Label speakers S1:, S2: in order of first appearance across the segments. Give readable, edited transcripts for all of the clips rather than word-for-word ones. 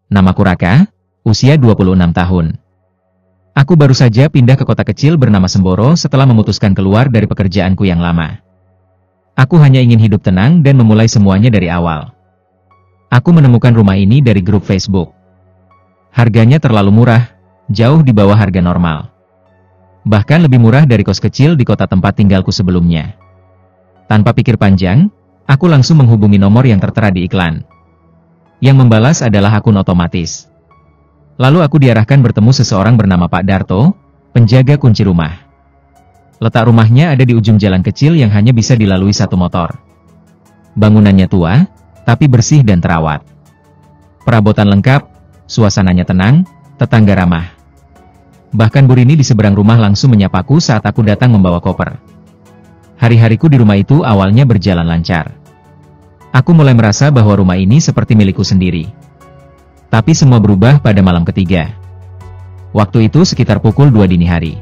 S1: Namaku Raka, usia 26 tahun. Aku baru saja pindah ke kota kecil bernama Semboro setelah memutuskan keluar dari pekerjaanku yang lama. Aku hanya ingin hidup tenang dan memulai semuanya dari awal. Aku menemukan rumah ini dari grup Facebook. Harganya terlalu murah, jauh di bawah harga normal. Bahkan lebih murah dari kos kecil di kota tempat tinggalku sebelumnya. Tanpa pikir panjang, aku langsung menghubungi nomor yang tertera di iklan. Yang membalas adalah akun otomatis. Lalu aku diarahkan bertemu seseorang bernama Pak Darto, penjaga kunci rumah. Letak rumahnya ada di ujung jalan kecil yang hanya bisa dilalui satu motor. Bangunannya tua, tapi bersih dan terawat. Perabotan lengkap, suasananya tenang, tetangga ramah. Bahkan Bu Rini di seberang rumah langsung menyapaku saat aku datang membawa koper. Hari-hariku di rumah itu awalnya berjalan lancar. Aku mulai merasa bahwa rumah ini seperti milikku sendiri. Tapi semua berubah pada malam ketiga. Waktu itu sekitar pukul 2 dini hari.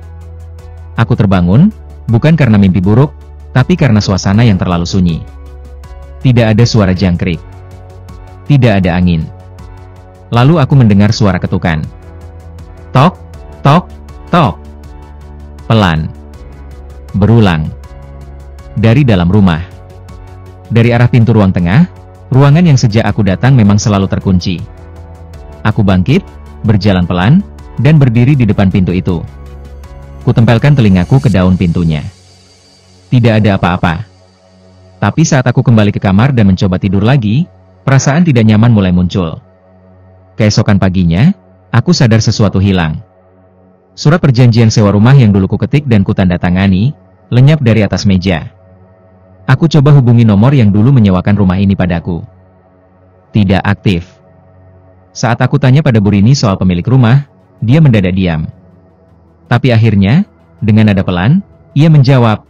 S1: Aku terbangun, bukan karena mimpi buruk, tapi karena suasana yang terlalu sunyi. Tidak ada suara jangkrik. Tidak ada angin. Lalu aku mendengar suara ketukan. Tok, tok, tok. Pelan. Berulang. Dari dalam rumah. Dari arah pintu ruang tengah, ruangan yang sejak aku datang memang selalu terkunci. Aku bangkit, berjalan pelan, dan berdiri di depan pintu itu. Kutempelkan telingaku ke daun pintunya. Tidak ada apa-apa. Tapi saat aku kembali ke kamar dan mencoba tidur lagi, perasaan tidak nyaman mulai muncul. Keesokan paginya, aku sadar sesuatu hilang. Surat perjanjian sewa rumah yang dulu kuketik dan kutandatangani, lenyap dari atas meja. Aku coba hubungi nomor yang dulu menyewakan rumah ini padaku. Tidak aktif. Saat aku tanya pada Bu Rini soal pemilik rumah, dia mendadak diam. Tapi akhirnya, dengan nada pelan, ia menjawab,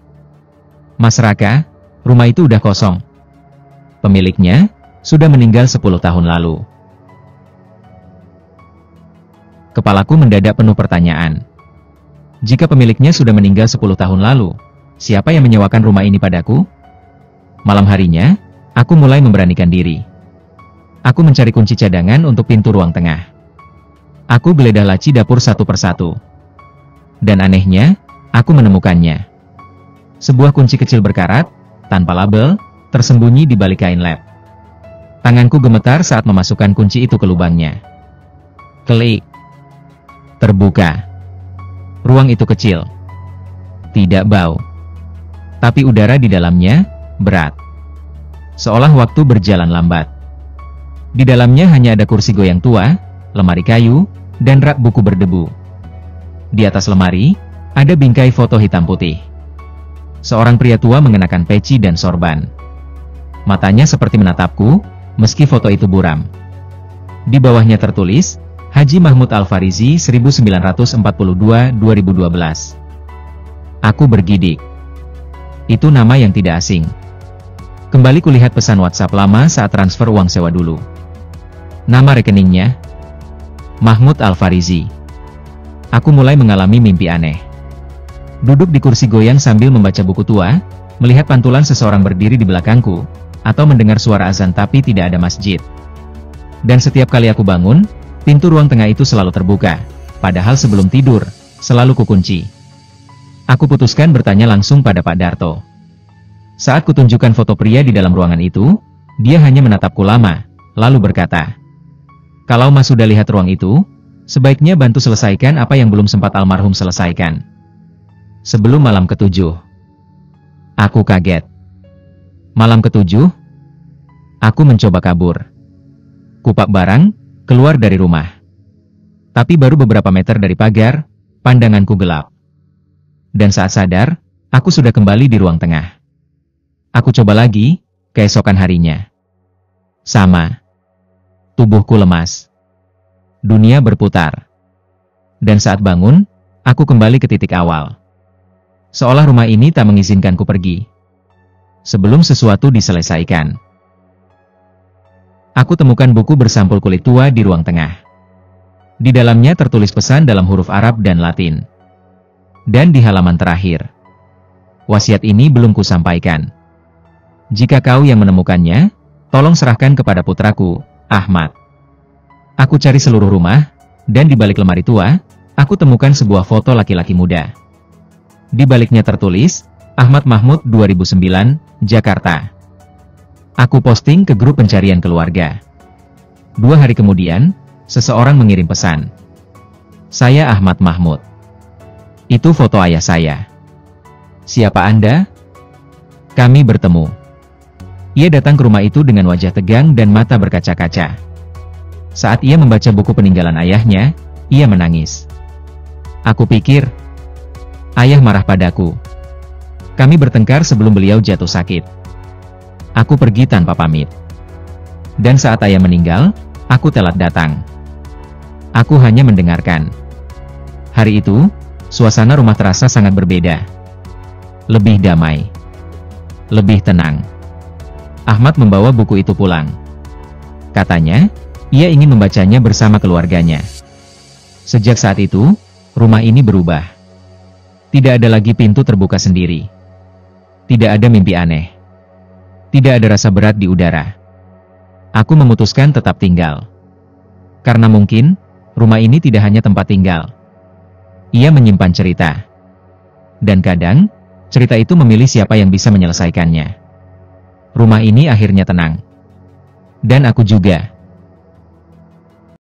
S1: "Mas Raka, rumah itu udah kosong. Pemiliknya sudah meninggal 10 tahun lalu." Kepalaku mendadak penuh pertanyaan. Jika pemiliknya sudah meninggal 10 tahun lalu, siapa yang menyewakan rumah ini padaku? Malam harinya, aku mulai memberanikan diri. Aku mencari kunci cadangan untuk pintu ruang tengah. Aku geledah laci dapur satu persatu. Dan anehnya, aku menemukannya. Sebuah kunci kecil berkarat, tanpa label, tersembunyi di balik kain lap. Tanganku gemetar saat memasukkan kunci itu ke lubangnya. Klik. Terbuka. Ruang itu kecil. Tidak bau. Tapi udara di dalamnya, berat. Seolah waktu berjalan lambat. Di dalamnya hanya ada kursi goyang tua, lemari kayu, dan rak buku berdebu. Di atas lemari, ada bingkai foto hitam putih. Seorang pria tua mengenakan peci dan sorban. Matanya seperti menatapku, meski foto itu buram. Di bawahnya tertulis, Haji Mahmud Al-Farizi 1942-2012. Aku bergidik. Itu nama yang tidak asing. Kembali kulihat pesan WhatsApp lama saat transfer uang sewa dulu. Nama rekeningnya, Mahmud Al-Farizi. Aku mulai mengalami mimpi aneh. Duduk di kursi goyang sambil membaca buku tua, melihat pantulan seseorang berdiri di belakangku, atau mendengar suara azan tapi tidak ada masjid. Dan setiap kali aku bangun, pintu ruang tengah itu selalu terbuka, padahal sebelum tidur, selalu kukunci. Aku putuskan bertanya langsung pada Pak Darto. Saat kutunjukkan foto pria di dalam ruangan itu, dia hanya menatapku lama, lalu berkata, "Kalau Mas sudah lihat ruang itu, sebaiknya bantu selesaikan apa yang belum sempat almarhum selesaikan." Sebelum malam ketujuh. Aku kaget. Malam ketujuh, aku mencoba kabur. Kupak barang, keluar dari rumah. Tapi baru beberapa meter dari pagar, pandanganku gelap. Dan saat sadar, aku sudah kembali di ruang tengah. Aku coba lagi, keesokan harinya. Sama. Tubuhku lemas. Dunia berputar. Dan saat bangun, aku kembali ke titik awal. Seolah rumah ini tak mengizinkanku pergi. Sebelum sesuatu diselesaikan. Aku temukan buku bersampul kulit tua di ruang tengah. Di dalamnya tertulis pesan dalam huruf Arab dan Latin. Dan di halaman terakhir, wasiat ini belum kusampaikan. Jika kau yang menemukannya, tolong serahkan kepada putraku, Ahmad. Aku cari seluruh rumah, dan di balik lemari tua, aku temukan sebuah foto laki-laki muda. Di baliknya tertulis, Ahmad Mahmud 2009, Jakarta. Aku posting ke grup pencarian keluarga. 2 hari kemudian, seseorang mengirim pesan. Saya Ahmad Mahmud. Itu foto ayah saya. Siapa Anda? Kami bertemu. Ia datang ke rumah itu dengan wajah tegang dan mata berkaca-kaca. Saat ia membaca buku peninggalan ayahnya, ia menangis. Aku pikir, ayah marah padaku. Kami bertengkar sebelum beliau jatuh sakit. Aku pergi tanpa pamit. Dan saat ayah meninggal, aku telat datang. Aku hanya mendengarkan. Hari itu, suasana rumah terasa sangat berbeda. Lebih damai. Lebih tenang. Ahmad membawa buku itu pulang. Katanya, ia ingin membacanya bersama keluarganya. Sejak saat itu, rumah ini berubah. Tidak ada lagi pintu terbuka sendiri. Tidak ada mimpi aneh. Tidak ada rasa berat di udara. Aku memutuskan tetap tinggal. Karena mungkin, rumah ini tidak hanya tempat tinggal. Ia menyimpan cerita. Dan kadang, cerita itu memilih siapa yang bisa menyelesaikannya. Rumah ini akhirnya tenang. Dan aku juga.